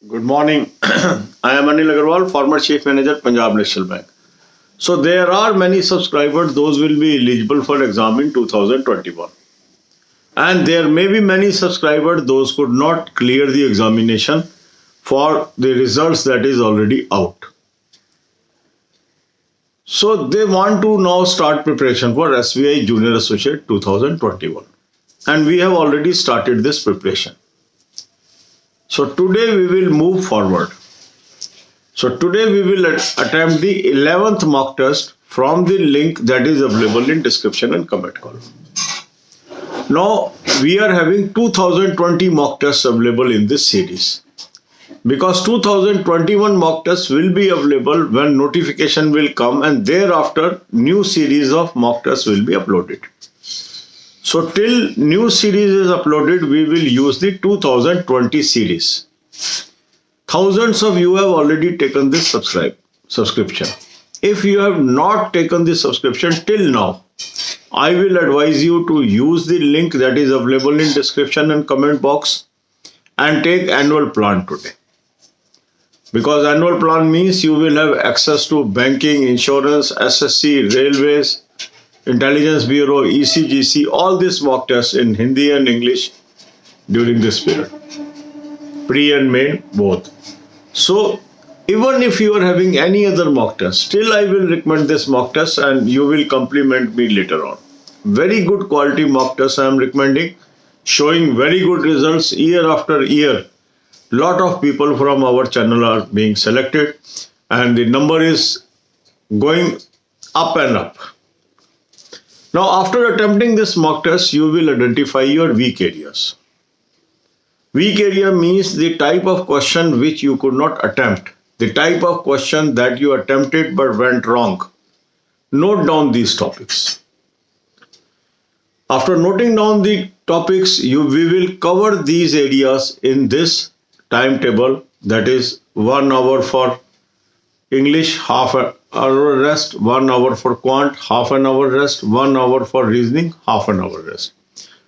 Good morning. I am Anil Agarwal, former Chief Manager, Punjab National Bank. So there are many subscribers, those will be eligible for exam in 2021. And there may be many subscribers, those could not clear the examination for the results that is already out. So they want to now start preparation for SBI Junior Associate 2021. And we have already started this preparation. So today we will move forward. So today we will attempt the 11th mock test from the link that is available in description and comment column. Now we are having 2020 mock tests available in this series. Because 2021 mock tests will be available when notification will come, and thereafter new series of mock tests will be uploaded. So till new series is uploaded, we will use the 2020 series. Thousands of you have already taken this subscription. If you have not taken this subscription till now, I will advise you to use the link that is available in description and comment box and take annual plan today. Because annual plan means you will have access to banking, insurance, SSC, railways, Intelligence Bureau, ECGC, all these mock tests in Hindi and English during this period. Pre and main both. So even if you are having any other mock test, still I will recommend this mock test and you will compliment me later on. Very good quality mock test I am recommending, showing very good results year after year. Lot of people from our channel are being selected and the number is going up and up. Now after attempting this mock test, you will identify your weak areas. Weak area means the type of question which you could not attempt, the type of question that you attempted but went wrong. Note down these topics. After noting down the topics, we will cover these areas in this timetable, that is 1 hour for English, half an hour rest, 1 hour for quant, half an hour rest, 1 hour for reasoning, half an hour rest.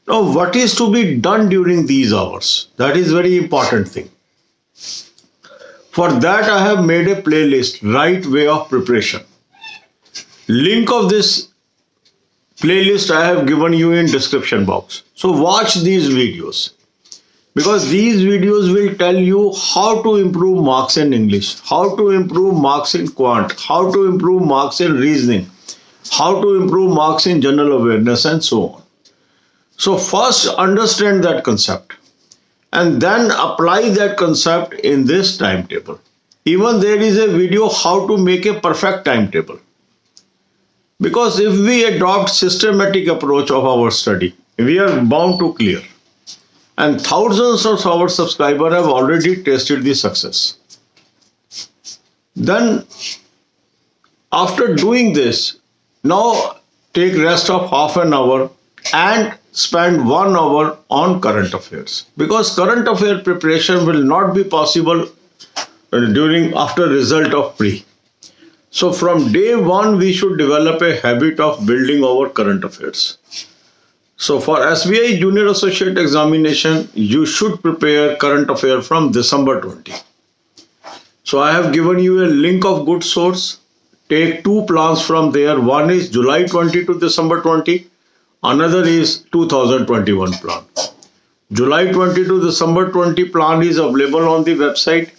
Now, what is to be done during these hours? That is very important thing. For that, I have made a playlist, Right Way of Preparation. Link of this playlist I have given you in description box. So watch these videos. Because these videos will tell you how to improve marks in English, how to improve marks in quant, how to improve marks in reasoning, how to improve marks in general awareness and so on. So first understand that concept and then apply that concept in this timetable. Even there is a video how to make a perfect timetable. Because if we adopt systematic approach of our study, we are bound to clear. And thousands of our subscribers have already tasted the success. Then after doing this, now take rest of half an hour and spend 1 hour on current affairs. Because current affair preparation will not be possible after result of pre. So from day one, we should develop a habit of building our current affairs. So for SBI Junior Associate examination, you should prepare current affair from December 20. So I have given you a link of good source. Take two plans from there. One is July 20 to December 20. Another is 2021 plan. July 20 to December 20 plan is available on the website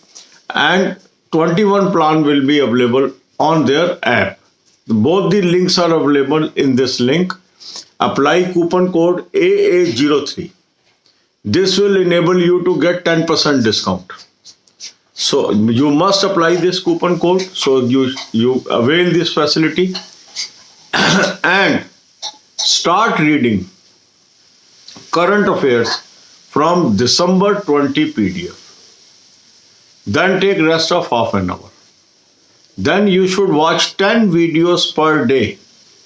and 21 plan will be available on their app. Both the links are available in this link. Apply coupon code AA03. This will enable you to get 10% discount. So you must apply this coupon code. So you avail this facility and start reading current affairs from December 20 PDF. Then take rest of half an hour. Then you should watch 10 videos per day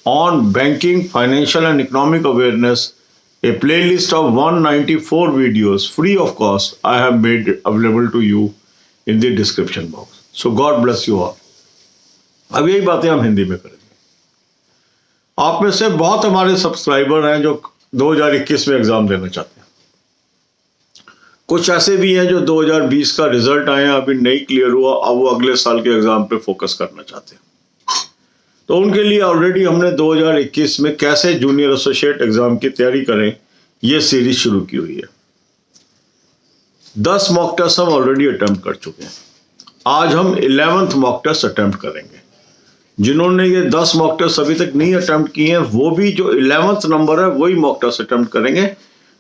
on banking, financial and economic awareness. A playlist of 194 videos free of cost I have made available to you in the description box. So God bless you all. अब यही बातें हम हिंदी में करेंगे. आप में से बहुत हमारे सब्सक्राइबर हैं जो 2021 में एग्जाम देना चाहते हैं. कुछ ऐसे भी हैं जो 2020 का रिजल्ट आए हैं, अभी नहीं क्लियर हुआ, अब वो अगले साल के एग्जाम पे फोकस करना चाहते हैं। तो उनके लिए ऑलरेडी हमने 2021 में कैसे जूनियर एसोसिएट एग्जाम की तैयारी करें ये सीरीज शुरू की हुई है। 10 मॉक टेस्ट हम ऑलरेडी अटेम्प्ट कर चुके हैं। आज हम 11th मॉक टेस्ट अटेम्प्ट करेंगे। जिन्होंने ये 10 मॉक टेस्ट अभी तक नहीं अटेम्प्ट किए हैं वो भी जो 11th नंबर है वही मॉक टेस्ट अटेम्प्ट करेंगे।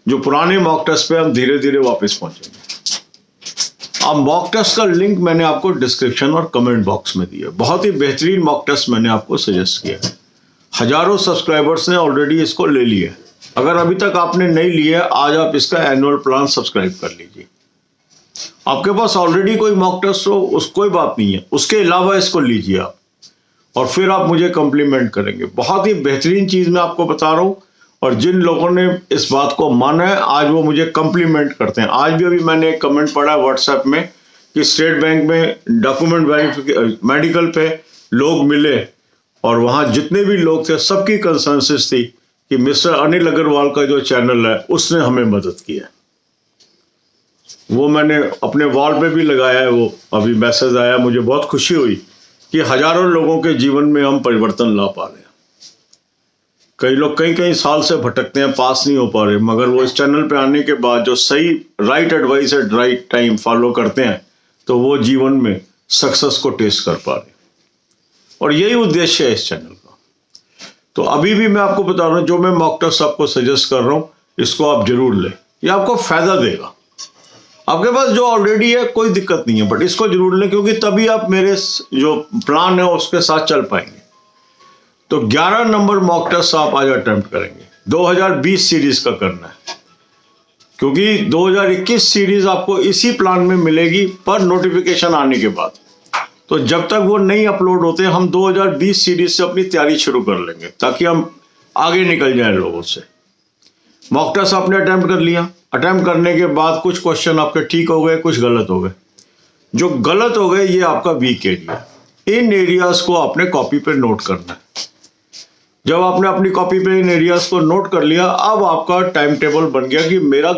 जो पुराने मॉक टेस्ट पे हम धीरे धीरे वापस पहुंचेंगे। अब मॉक टेस्ट का लिंक मैंने आपको डिस्क्रिप्शन और कमेंट बॉक्स में दिया। बहुत ही बेहतरीन मॉक टेस्ट मैंने आपको सजेस्ट किया। हजारों सब्सक्राइबर्स ने ऑलरेडी इसको ले लिया। अगर अभी तक आपने नहीं लिया, आज आप इसका एनुअल प्लान सब्सक्राइब कर लीजिए। आपके पास ऑलरेडी कोई मॉक टेस्ट हो उस कोई बात नहीं है, उसके अलावा इसको लीजिए आप, और फिर आप मुझे कम्प्लीमेंट करेंगे। बहुत ही बेहतरीन चीज मैं आपको बता रहा हूं, और जिन लोगों ने इस बात को माना है आज वो मुझे कम्प्लीमेंट करते हैं। आज भी अभी मैंने एक कमेंट पढ़ा व्हाट्सएप में कि स्टेट बैंक में डॉक्यूमेंट वेरिफिकेशन मेडिकल पे लोग मिले और वहां जितने भी लोग थे सबकी कंसेंसस थी कि मिस्टर अनिल अग्रवाल का जो चैनल है उसने हमें मदद की है। वो मैंने अपने वॉल पे भी लगाया है। वो अभी मैसेज आया, मुझे बहुत खुशी हुई कि हजारों लोगों के जीवन में हम परिवर्तन ला पा रहे हैं। कई लोग कई साल से भटकते हैं, पास नहीं हो पा रहे, मगर वो इस चैनल पे आने के बाद जो सही right advice eight right time follow करते हैं तो वो जीवन में सक्सेस को टेस्ट कर पा रहे हैं। और यही उद्देश्य है इस चैनल का। तो अभी भी मैं आपको बता रहा हूं, जो मैं मॉक टेस्ट आपको सजेस्ट कर रहा हूं इसको आप जरूर लें, ये आपको फायदा देगा। आपके पास जो ऑलरेडी है कोई दिक्कत नहीं है, बट इसको जरूर लें क्योंकि तभी आप मेरे जो प्लान है उसके साथ चल पाएंगे। तो 11 नंबर मॉक टेस्ट आप आज अटेम्प्ट करेंगे। 2020 सीरीज का करना है क्योंकि 2021 सीरीज आपको इसी प्लान में मिलेगी पर नोटिफिकेशन आने के बाद। तो जब तक वो नहीं अपलोड होते हम 2020 सीरीज से अपनी तैयारी शुरू कर लेंगे ताकि हम आगे निकल जाएं लोगों से। मॉक टेस्ट आपने अटेम्प्ट कर लिया। अटेम्प्ट करने के बाद कुछ क्वेश्चन आपके ठीक हो गए, कुछ गलत हो गए। जो गलत हो गए ये आपका वीक एरिया। इन एरियाज को आपने कॉपी पे नोट करना है। जब आपने अपनी कॉपी पे इन एरियाज को नोट कर लिया, अब आपका टाइम टेबल बन गया कि मेरा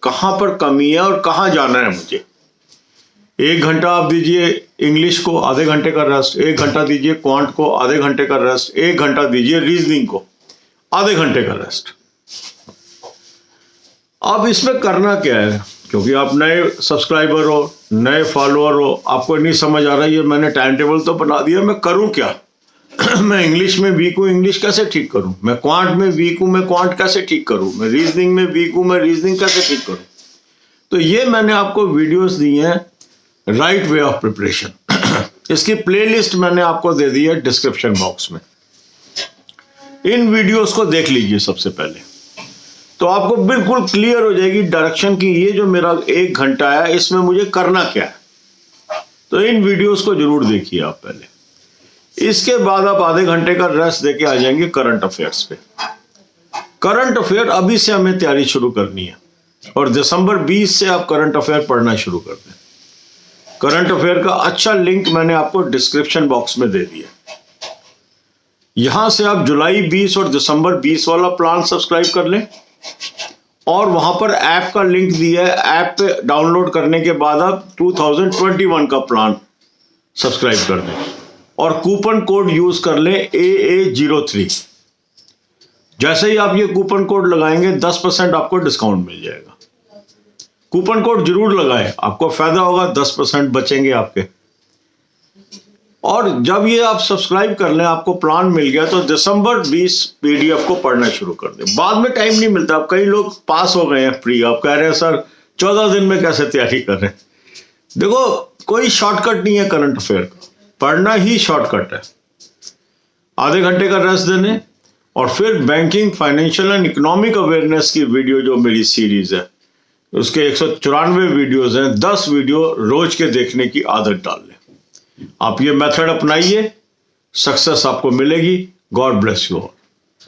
कहां पर कमी है और कहां जाना है मुझे। 1 घंटा आप दीजिए इंग्लिश को, आधे घंटे का रेस्ट। 1 घंटा दीजिए क्वांट को, आधे घंटे का रेस्ट। 1 घंटा दीजिए रीजनिंग को, आधे घंटे का रेस्ट। अब इसमें करना क्या है, क्योंकि आप नए सब्सक्राइबर हो, नए फॉलोअर हो, आपको नहीं समझ आ रहा है ये मैंने टाइम टेबल तो बना दिया, मैं करूं क्या। मैं इंग्लिश में वीक हूं, इंग्लिश कैसे ठीक करूं। मैं क्वांट में वीक हूं, मैं क्वांट कैसे ठीक करूं। मैं रीजनिंग में वीक हूं, मैं रीजनिंग कैसे ठीक करूं। तो ये मैंने आपको वीडियोस दी हैं राइट वे ऑफ प्रिपरेशन। इसकी प्लेलिस्ट मैंने आपको दे दी है डिस्क्रिप्शन बॉक्स में। इन वीडियोस को देख लीजिए सबसे पहले, तो आपको बिल्कुल क्लियर हो जाएगी डायरेक्शन की ये जो मेरा 1 घंटा है इसमें मुझे करना क्या है। तो इन वीडियोस को जरूर देखिए आप पहले। इसके बाद आप आधे घंटे का रेस्ट देके आ जाएंगे करंट अफेयर्स पे। करंट अफेयर अभी से हमें तैयारी शुरू करनी है और दिसंबर 20 से आप करंट अफेयर पढ़ना शुरू कर दें। करंट अफेयर का अच्छा लिंक मैंने आपको डिस्क्रिप्शन बॉक्स में दे दिया। यहां से आप जुलाई 20 और दिसंबर 20 वाला प्लान सब्सक्राइब कर लें और वहां पर ऐप का लिंक दिया है। ऐप पे डाउनलोड करने के बाद आप 2021 का प्लान सब्सक्राइब कर दें और कूपन कोड यूज कर लें AA03। जैसे ही आप ये कूपन कोड लगाएंगे 10% आपको डिस्काउंट मिल जाएगा। कूपन कोड जरूर लगाएं, आपको फायदा होगा, 10% बचेंगे आपके। और जब ये आप सब्सक्राइब कर लें, आपको प्लान मिल गया, तो दिसंबर 20 PDF को पढ़ना शुरू कर दें। बाद में टाइम नहीं मिलता। अब कई लोग पास हो गए हैं प्री, आप कह रहे हैं सर 14 दिन में कैसे तैयारी कर रहे हैं। देखो कोई शॉर्टकट नहीं है करंट अफेयर का, पढ़ना ही शॉर्टकट है। आधे घंटे का रेस्ट देने और फिर banking, financial and economic awareness की वीडियो जो मेरी सीरीज है उसके 194 वीडियोस हैं, 10 वीडियो रोज के देखने की आदत डाल लें। आप ये मेथड अपनाइए, सक्सेस आपको मिलेगी। God bless you all.